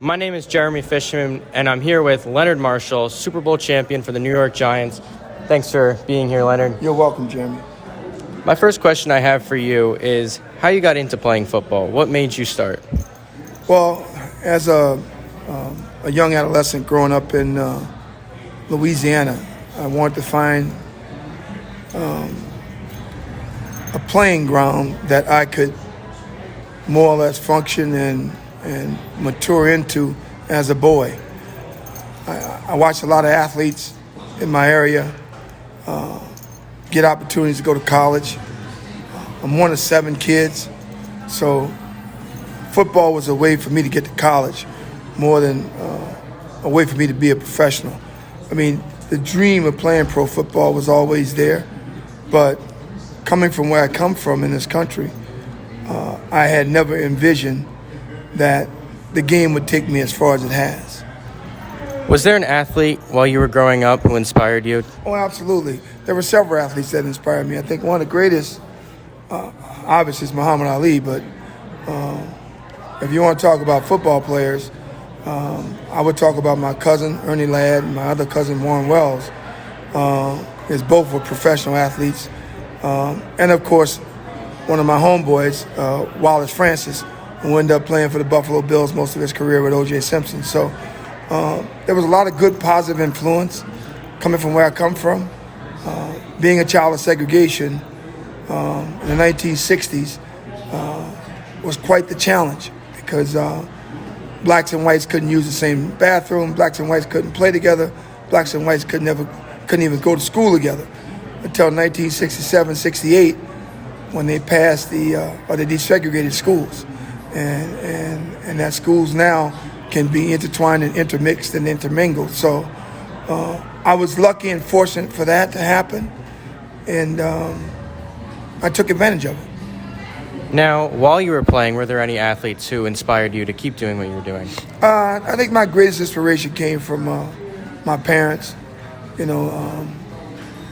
My name is Jeremy Fishman, and I'm here with Leonard Marshall, Super Bowl champion for the New York Giants. Thanks for being here, Leonard. You're welcome, Jeremy. My first question I have for you is how you got into playing football. What made you start? Well, as a young adolescent growing up in Louisiana, I wanted to find a playing ground that I could more or less function and mature into as a boy. I watched a lot of athletes in my area get opportunities to go to college. I'm one of 7 kids, so football was a way for me to get to college more than a way for me to be a professional. I mean, the dream of playing pro football was always there, but coming from where I come from in this country, I had never envisioned that the game would take me as far as it has. Was there an athlete while you were growing up who inspired you? Oh, absolutely. There were several athletes that inspired me. I think one of the greatest, obviously, is Muhammad Ali, but if you want to talk about football players, I would talk about my cousin, Ernie Ladd, and my other cousin, Warren Wells. As both were professional athletes. And, of course, one of my homeboys, Wallace Francis, who ended up playing for the Buffalo Bills most of his career with O.J. Simpson. So there was a lot of good, positive influence coming from where I come from. Being a child of segregation in the 1960s was quite the challenge because blacks and whites couldn't use the same bathroom, blacks and whites couldn't play together, blacks and whites couldn't even go to school together until 1967, 68, when they passed they desegregated schools. And that schools now can be intertwined and intermixed and intermingled. So I was lucky and fortunate for that to happen, and I took advantage of it. Now, while you were playing, were there any athletes who inspired you to keep doing what you were doing? I think my greatest inspiration came from my parents,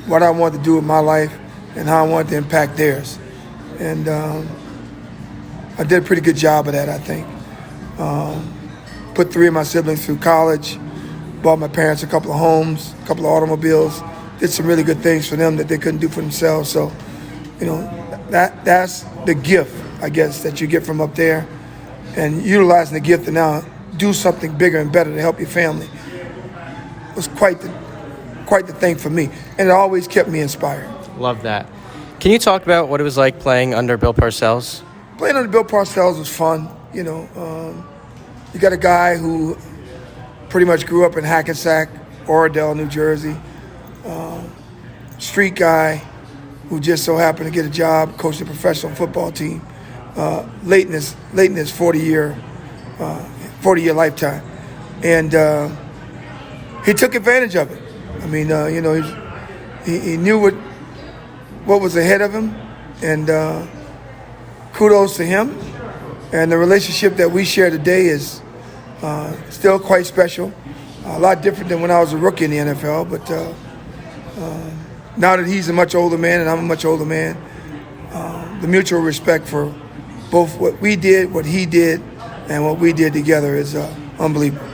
what I wanted to do with my life and how I wanted to impact theirs. And I did a pretty good job of that, I think. Put 3 of my siblings through college, bought my parents a couple of homes, a couple of automobiles, did some really good things for them that they couldn't do for themselves. So, that's the gift, I guess, that you get from up there. And utilizing the gift to now do something bigger and better to help your family was quite the thing for me. And it always kept me inspired. Love that. Can you talk about what it was like playing under Bill Parcells? Playing under Bill Parcells was fun. You got a guy who pretty much grew up in Hackensack, Oradell, New Jersey. Street guy who just so happened to get a job coaching a professional football team late in his 40-year lifetime. And he took advantage of it. I mean, he knew what was ahead of him, and kudos to him. And the relationship that we share today is still quite special. A lot different than when I was a rookie in the NFL, but now that he's a much older man and I'm a much older man, the mutual respect for both what we did, what he did, and what we did together is unbelievable.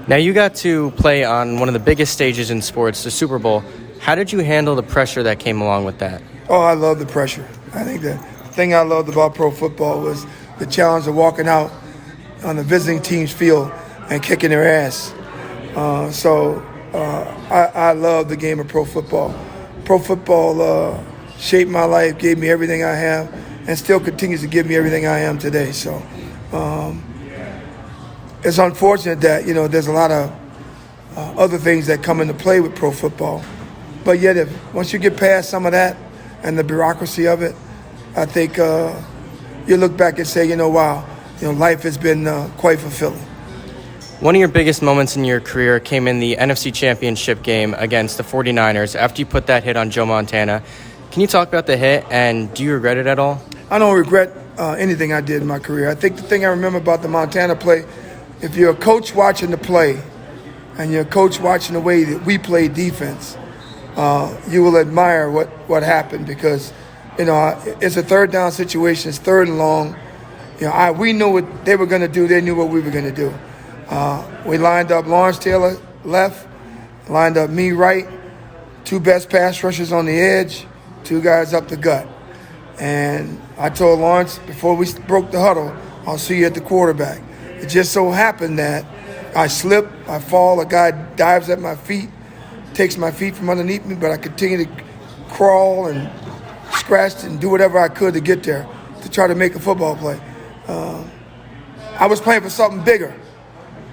Now, you got to play on one of the biggest stages in sports, the Super Bowl. How did you handle the pressure that came along with that? Oh, I love the pressure. I think the thing I loved about pro football was the challenge of walking out on the visiting team's field and kicking their ass. I love the game of pro football. Pro football shaped my life, gave me everything I have, and still continues to give me everything I am today. So it's unfortunate that, there's a lot of other things that come into play with pro football. But yet, once you get past some of that and the bureaucracy of it, I think you look back and say, wow, life has been quite fulfilling. One of your biggest moments in your career came in the NFC Championship game against the 49ers after you put that hit on Joe Montana. Can you talk about the hit, and do you regret it at all? I don't regret anything I did in my career. I think the thing I remember about the Montana play, if you're a coach watching the play and you're a coach watching the way that we play defense, you will admire what happened because, it's a third down situation. It's third and long. We knew what they were going to do. They knew what we were going to do. We lined up Lawrence Taylor left, lined up me right, two best pass rushers on the edge, two guys up the gut. And I told Lawrence before we broke the huddle, I'll see you at the quarterback. It just so happened that I slip, I fall, a guy dives at my feet, takes my feet from underneath me, but I continue to crawl and scratch and do whatever I could to get there to try to make a football play. I was playing for something bigger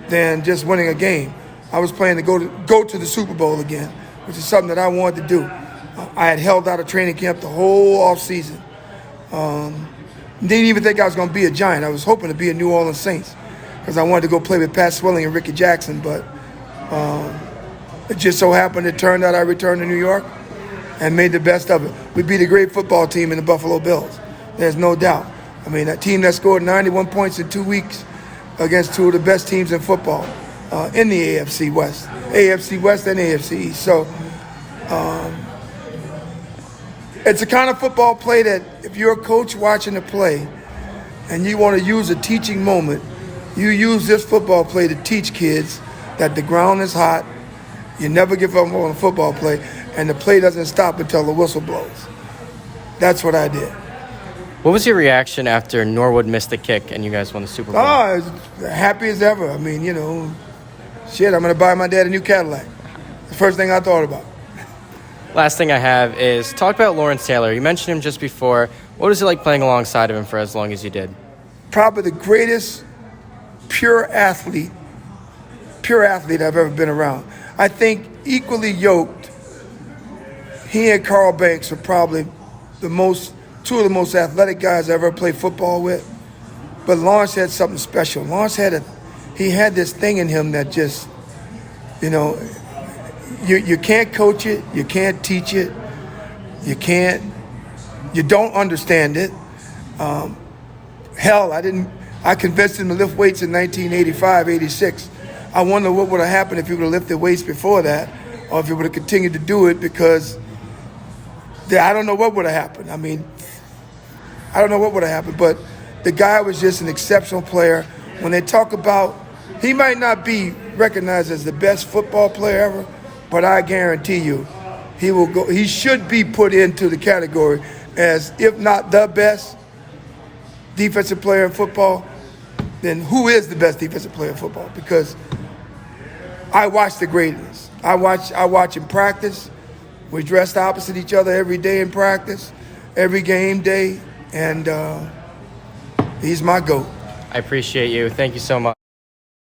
than just winning a game. I was playing to go to the Super Bowl again, which is something that I wanted to do. I had held out of training camp the whole off season. Didn't even think I was going to be a Giant. I was hoping to be a New Orleans Saints because I wanted to go play with Pat Swilling and Ricky Jackson, but it just so happened it turned out I returned to New York and made the best of it. We beat a great football team in the Buffalo Bills. There's no doubt. I mean, that team that scored 91 points in 2 weeks against two of the best teams in football in the AFC West and AFC East. So it's a kind of football play that if you're a coach watching the play and you want to use a teaching moment, you use this football play to teach kids that the ground is hot, you never give up on a football play, and the play doesn't stop until the whistle blows. That's what I did. What was your reaction after Norwood missed the kick and you guys won the Super Bowl? Oh, I was happy as ever. I mean, shit, I'm going to buy my dad a new Cadillac. The first thing I thought about. Last thing I have is talk about Lawrence Taylor. You mentioned him just before. What was it like playing alongside of him for as long as you did? Probably the greatest pure athlete I've ever been around. I think equally yoked, he and Carl Banks are probably two of the most athletic guys I ever played football with. But Lawrence had something special. Lawrence had this thing in him that just, you can't coach it, you can't teach it, you don't understand it. Hell, I convinced him to lift weights in 1985, 86. I wonder what would have happened if he would have lifted weights before that, or if he would have continued to do it, because I don't know what would have happened. I don't know what would have happened, but the guy was just an exceptional player. When they talk about, he might not be recognized as the best football player ever, but I guarantee you, he should be put into the category as, if not the best defensive player in football, then who is the best defensive player in football? Because I watch the greatness. I watch him practice. We dressed opposite each other every day in practice, every game day, and he's my GOAT. I appreciate you. Thank you so much.